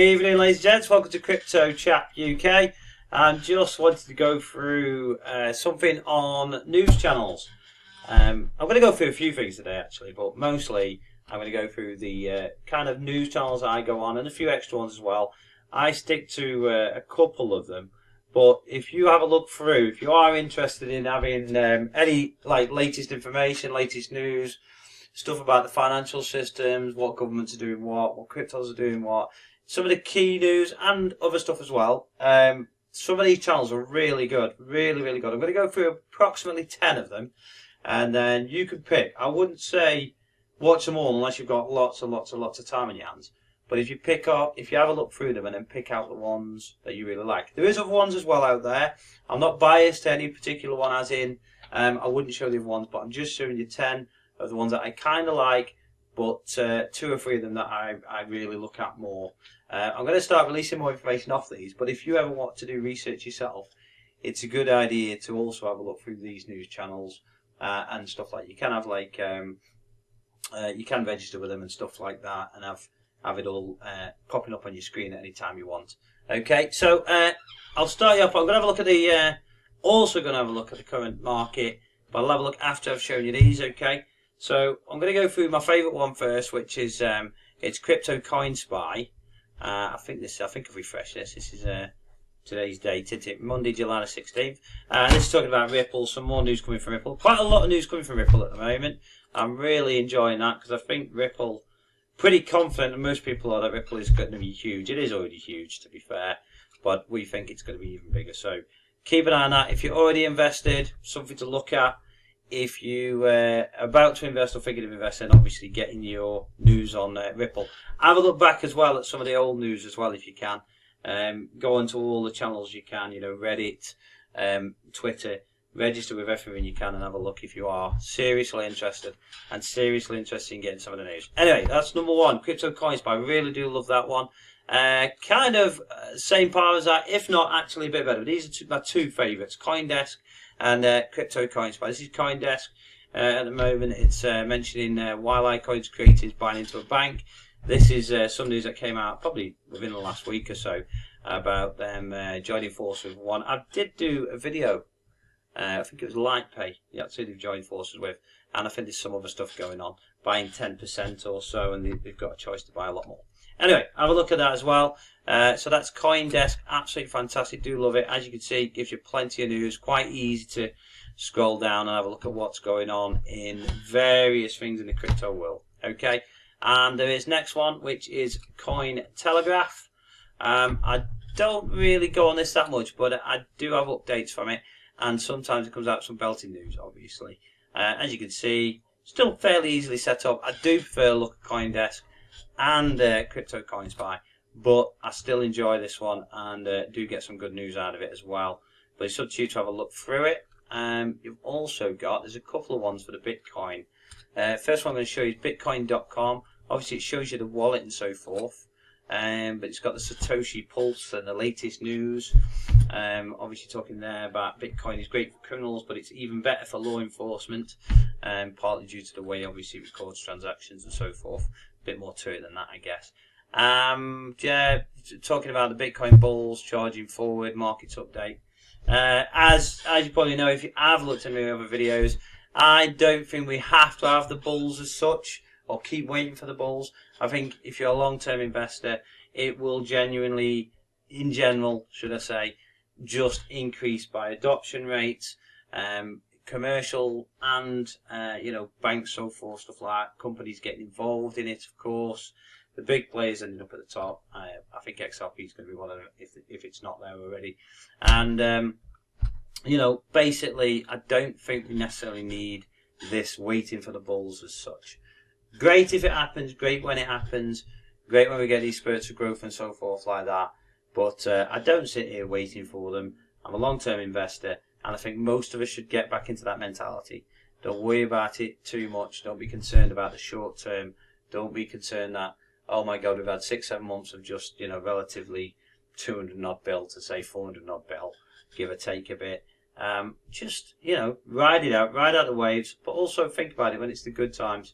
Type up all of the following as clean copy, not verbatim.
Good evening, ladies and gents. Welcome to Crypto Chat UK. And just wanted to go through something on news channels. I'm going to go through a few things today, actually, but mostly I'm going to go through the kind of news channels I go on and a few extra ones as well. I stick to a couple of them, but if you have a look through, if you are interested in having any latest information, latest news, stuff about the financial systems, what governments are doing what cryptos are doing what, some of the key news and other stuff as well. Some of these channels are really good, really good. I'm going to go through approximately 10 of them, and then you can pick. I wouldn't say watch them all unless you've got lots and lots of time in your hands. But if you have a look through them and then pick out the ones that you really like. There is other ones as well out there. I'm not biased to any particular one, as in I wouldn't show the other ones, but I'm just showing you 10 of the ones that I kind of like, but 2 or 3 of them that I really look at more. I'm going to start releasing more information off these, but if you ever want to do research yourself, it's a good idea to also have a look through these news channels and stuff like that. You can have you can register with them and stuff like that, and have it all popping up on your screen at any time you want. Okay, so I'll start you off. I'm going to have a look at the also going to have a look at the current market, but I'll have a look after I've shown you these. Okay, so I'm going to go through my favourite one first, which is it's Crypto Coin Spy. I think I've refreshed this. This is today's date, isn't it? Monday, July the 16th. This is talking about Ripple. Some more news coming from Ripple. Quite a lot of news coming from Ripple at the moment. I'm really enjoying that because I think Ripple, pretty confident, and most people are, that Ripple is going to be huge. It is already huge, to be fair, but we think it's going to be even bigger. So keep an eye on that. If you're already invested, something to look at. If you are about to invest or thinking of investing, obviously getting your news on Ripple. Have a look back as well at some of the old news as well if you can. Go onto all the channels you can, Reddit, Twitter. Register with everything you can and have a look if you are seriously interested in getting some of the news. Anyway, that's number 1, Crypto Coin Spy. I really do love that one. Kind of same power as that, if not actually a bit better. These are my 2 favourites, CoinDesk and Crypto Coin Spy. This is CoinDesk. At the moment, it's mentioning while iCoin's creators buying into a bank. This is some news that came out probably within the last week or so about them joining forces with one. I did do a video. I think it was LightPay. That's who they've joined forces with, and I think there's some other stuff going on, buying 10% or so, and they've got a choice to buy a lot more. Anyway, have a look at that as well. So that's CoinDesk, absolutely fantastic. Do love it. As you can see, it gives you plenty of news. Quite easy to scroll down and have a look at what's going on in various things in the crypto world. Okay, and there is next one, which is Cointelegraph. I don't really go on this that much, but I do have updates from it. And sometimes it comes out some belting news, obviously. As you can see, still fairly easily set up. I do prefer to look at CoinDesk and Crypto Coin Spy, but I still enjoy this one and do get some good news out of it as well. But it's up to you to have a look through it. You've also got, there's a couple of ones for the Bitcoin. First one I'm going to show you is Bitcoin.com. Obviously, it shows you the wallet and so forth. But it's got the Satoshi Pulse and the latest news. Obviously talking there about Bitcoin is great for criminals, but it's even better for law enforcement, partly due to the way obviously it records transactions and so forth. A bit more to it than that, I guess. Yeah, talking about the Bitcoin bulls charging forward, markets update. As you probably know, if you have looked at my other videos, I don't think we have to have the bulls as such, or keep waiting for the bulls. I think if you're a long-term investor, it will genuinely, in general, should I say, just increase by adoption rates, commercial and banks, so forth, stuff like that. Companies getting involved in it, of course. The big players ending up at the top. I think XRP is going to be one of them if it's not there already. And basically, I don't think we necessarily need this waiting for the bulls as such. Great if it happens, great when it happens, great when we get these spurts of growth and so forth like that. But I don't sit here waiting for them. I'm a long-term investor, and I think most of us should get back into that mentality. Don't worry about it too much. Don't be concerned about the short term. Don't be concerned that, oh my God, we've had 6-7 months of just, relatively 200 odd bill to say 400 odd bill, give or take a bit. Just, ride it out, ride out the waves, but also think about it when it's the good times.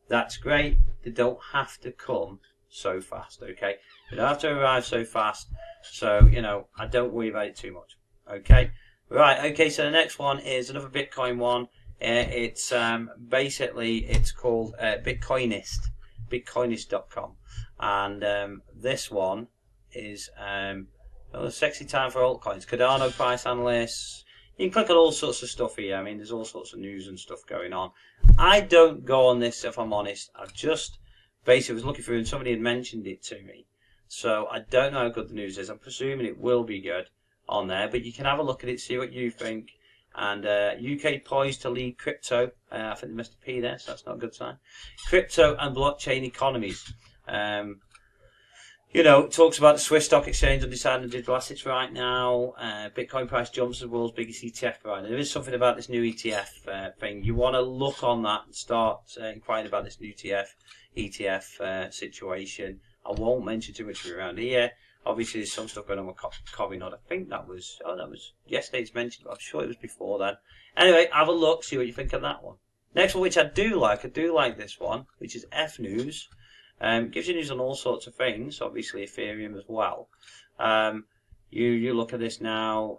That's great. They don't have to come so fast. Okay, they don't have to arrive so fast, so you know I don't worry about it too much. Okay, right. Okay, so the next one is another Bitcoin one. It's basically it's called Bitcoinist, Bitcoinist.com, and this one is a sexy time for altcoins. Cardano price analysts. You can click on all sorts of stuff here. I mean, there's all sorts of news and stuff going on. I don't go on this if I'm honest. I just basically was looking through and somebody had mentioned it to me. So I don't know how good the news is. I'm presuming it will be good on there, but you can have a look at it, see what you think. And UK poised to lead crypto. I think they missed a P there, so that's not a good sign. Crypto and blockchain economies. You know, it talks about the Swiss stock exchange undecided digital assets right now. Bitcoin price jumps as the world's biggest ETF provider. There is something about this new ETF thing. You want to look on that and start inquiring about this new ETF situation. I won't mention too much around here. Obviously, there's some stuff going on with Coindesk. I think that was yesterday's mentioned, but I'm sure it was before then. Anyway, have a look, see what you think of that one. Next one, which I do like this one, which is F News. Gives you news on all sorts of things, obviously Ethereum as well. You look at this now.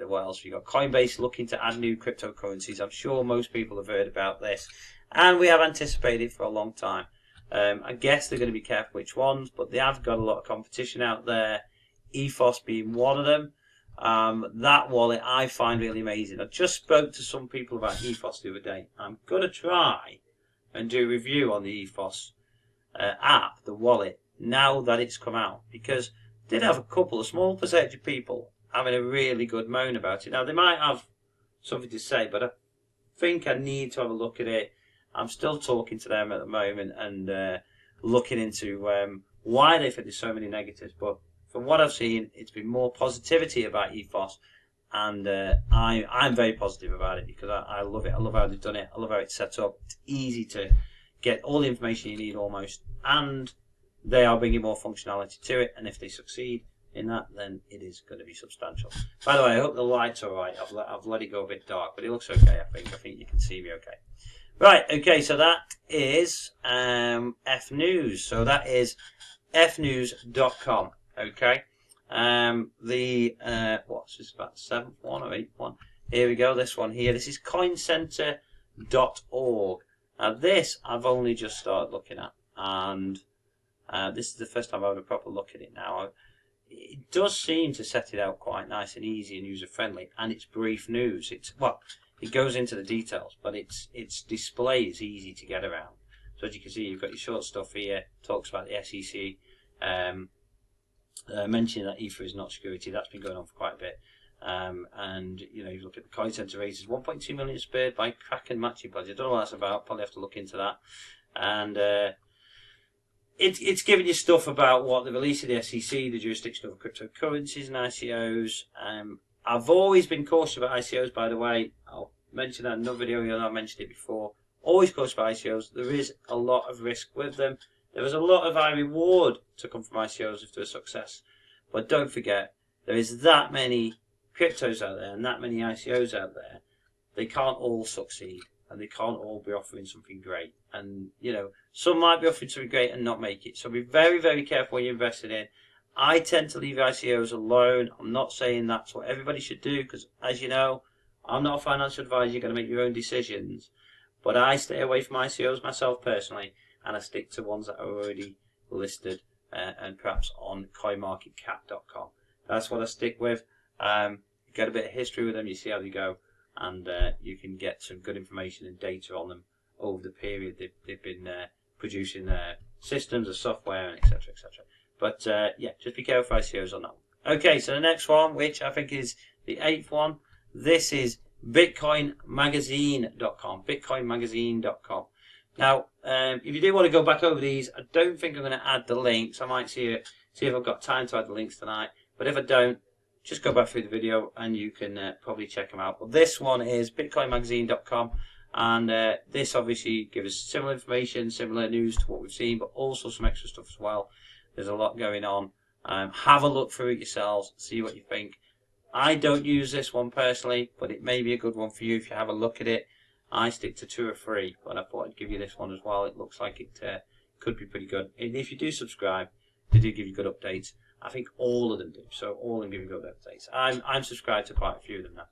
What else? You got Coinbase looking to add new cryptocurrencies. I'm sure most people have heard about this, and we have anticipated for a long time. I guess they're going to be careful which ones, but they have got a lot of competition out there. Ethos being one of them. That wallet I find really amazing. I just spoke to some people about Ethos the other day. I'm going to try and do a review on the Ethos app, the wallet, now that it's come out, because I did have a small percentage of people having a really good moan about it. Now they might have something to say, but I think I need to have a look at it. I'm still talking to them at the moment and looking into why they think there's so many negatives. But from what I've seen, it's been more positivity about Ethos, and I'm very positive about it because I love it. I love how they've done it. I love how it's set up. It's easy to get all the information you need almost, and they are bringing more functionality to it. And if they succeed in that, then it is going to be substantial. By the way, I hope the light's all right. I've let it go a bit dark, but it looks okay. I think you can see me okay. Right, okay, so that is F News. So that is fnews.com. Okay. What's this, about the 7th one or 8th one? Here we go, this one here. This is coincenter.org. Now this I've only just started looking at, and this is the first time I've had a proper look at it now. It does seem to set it out quite nice and easy and user friendly, and it's brief news. It goes into the details, but its display is easy to get around. So as you can see, you've got your short stuff here. Talks about the SEC, mentioning that Ether is not security. That's been going on for quite a bit. And you know, you look at the CoinCenter raises 1.2 million spared by Kraken matching pledge. I don't know what that's about. Probably have to look into that. And it's giving you stuff about what the release of the SEC, the jurisdiction of cryptocurrencies and ICOs. I've always been cautious about ICOs, by the way. I'll mention that in another video. I mentioned it before. Always cautious about ICOs. There is a lot of risk with them. There is a lot of high reward to come from ICOs if they're a success. But don't forget, there is that many cryptos out there and that many ICOs out there. They can't all succeed, and they can't all be offering something great. And, you know, some might be offering something great and not make it. So be very, very careful what you're investing in. I tend to leave ICOs alone. I'm not saying that's what everybody should do, because as you know, I'm not a financial advisor. You're going to make your own decisions. But I stay away from ICOs myself personally, and I stick to ones that are already listed and perhaps on coinmarketcap.com. That's what I stick with. Get a bit of history with them, you see how they go, and you can get some good information and data on them over the period they've been producing their systems, the software, and etc. etc. But yeah, just be careful for ICOs on that one. Okay, so the next one, which I think is the 8th one, this is bitcoinmagazine.com. Bitcoinmagazine.com. Now, if you do want to go back over these, I don't think I'm going to add the links. I might see if I've got time to add the links tonight. But if I don't, just go back through the video and you can probably check them out. But this one is bitcoinmagazine.com. And this obviously gives us similar information, similar news to what we've seen, but also some extra stuff as well. There's a lot going on. Have a look through it yourselves, see what you think. I don't use this one personally, but it may be a good one for you if you have a look at it. I stick to 2 or 3, but I thought I'd give you this one as well. It looks like it could be pretty good. And if you do subscribe, they do give you good updates. I think all of them do. So all of them give you good updates. I'm subscribed to quite a few of them now.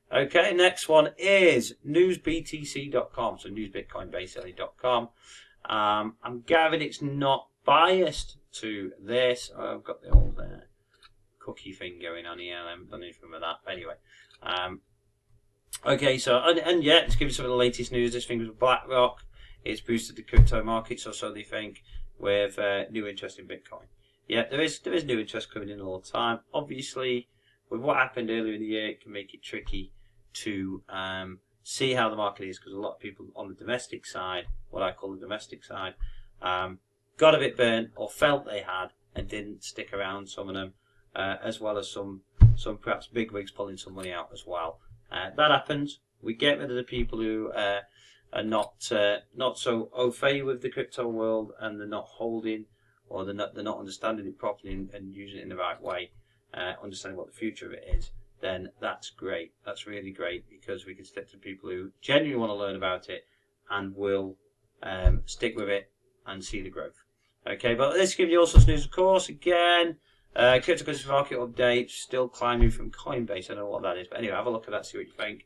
Okay, next one is newsbtc.com. So newsbitcoinbasically.com. I'm gathering it's not biased to this. I've got the old cookie thing going on here. I haven't done anything with that. But anyway. Okay, so, and yeah, let's give you some of the latest news. This thing was BlackRock. It's boosted the crypto markets, or so they think, with new interest in Bitcoin. Yeah, there is new interest coming in all the time. Obviously, with what happened earlier in the year, it can make it tricky to see how the market is, because a lot of people on the domestic side, what I call the domestic side, got a bit burnt or felt they had and didn't stick around, some of them, as well as some perhaps big wigs pulling some money out as well. That happens. We get rid of the people who are not so au fait with the crypto world, and they're not holding, or they're not understanding it properly and using it in the right way, understanding what the future of it is. Then that's great. That's really great, because we can stick to people who genuinely want to learn about it and will stick with it and see the growth. Okay, but let's give you all sorts of news, of course. Again, cryptocurrency market update, still climbing from Coinbase. I don't know what that is, but anyway, have a look at that, see what you think.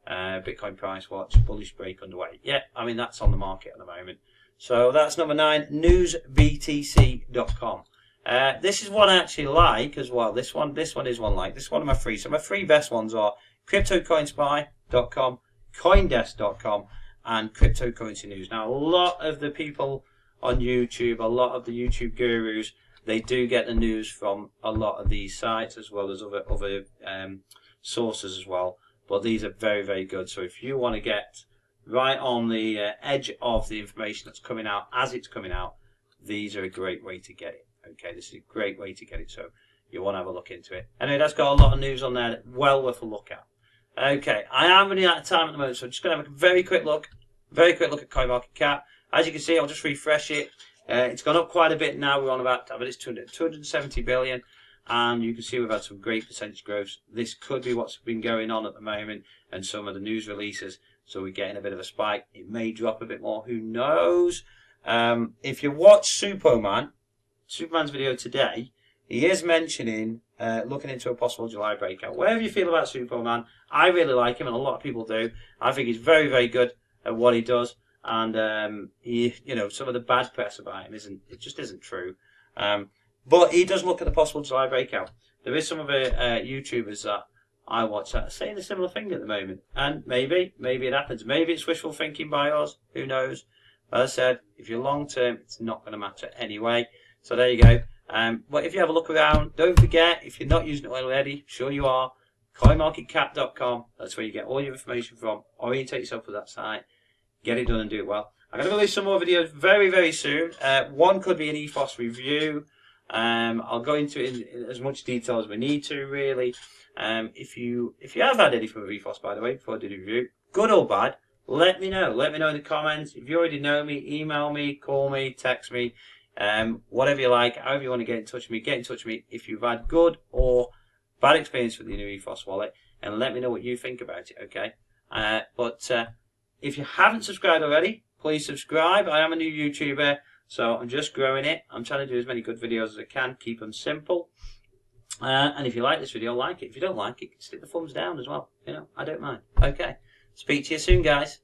Bitcoin price watch, bullish break underway. Yeah, I mean, that's on the market at the moment. So that's number 9, newsbtc.com. This is one I actually like as well. This one is one like. This is one of my free. So my 3 best ones are cryptocoinspy.com, CoinDesk.com, and cryptocurrency news. Now, a lot of the people on YouTube, a lot of the YouTube gurus, they do get the news from a lot of these sites, as well as other sources as well. But these are very, very good. So if you want to get right on the edge of the information that's coming out as it's coming out, these are a great way to get it. Okay, this is a great way to get it. So you want to have a look into it. Anyway, that's got a lot of news on there, well worth a look at. Okay, I am running out of time at the moment, so I'm just going to have a very quick look at CoinMarketCap. As you can see, I'll just refresh it. It's gone up quite a bit now. We're on about, I mean, it's 270 billion. And you can see we've had some great percentage growth. This could be what's been going on at the moment, and some of the news releases. So we're getting a bit of a spike. It may drop a bit more. Who knows? If you watch Superman's video today, he is mentioning looking into a possible July breakout. Whatever you feel about Superman, I really like him, and a lot of people do. I think he's very, very good at what he does. And some of the bad press about him just isn't true. But he does look at the possible July breakout. There is some of the YouTubers that I watch that are saying a similar thing at the moment. And maybe it happens. Maybe it's wishful thinking by us. Who knows? But as I said, if you're long term, it's not going to matter anyway. So there you go. But if you have a look around, don't forget, if you're not using it already, sure you are, CoinMarketCap.com. That's where you get all your information from. Orientate yourself to that site. Get it done and do it well. I'm going to release some more videos very, very soon. One could be an EFOS review. I'll go into it in as much detail as we need to, really. If you have had anything with EFOS, by the way, before I do the review, good or bad, let me know. Let me know in the comments. If you already know me, email me, call me, text me, whatever you like, however you want to get in touch with me, get in touch with me if you've had good or bad experience with the new EFOS wallet, and let me know what you think about it, okay? But if you haven't subscribed already, please subscribe. I am a new YouTuber, so I'm just growing it. I'm trying to do as many good videos as I can, keep them simple. And if you like this video, like it. If you don't like it, stick the thumbs down as well. You know, I don't mind. Okay. Speak to you soon, guys.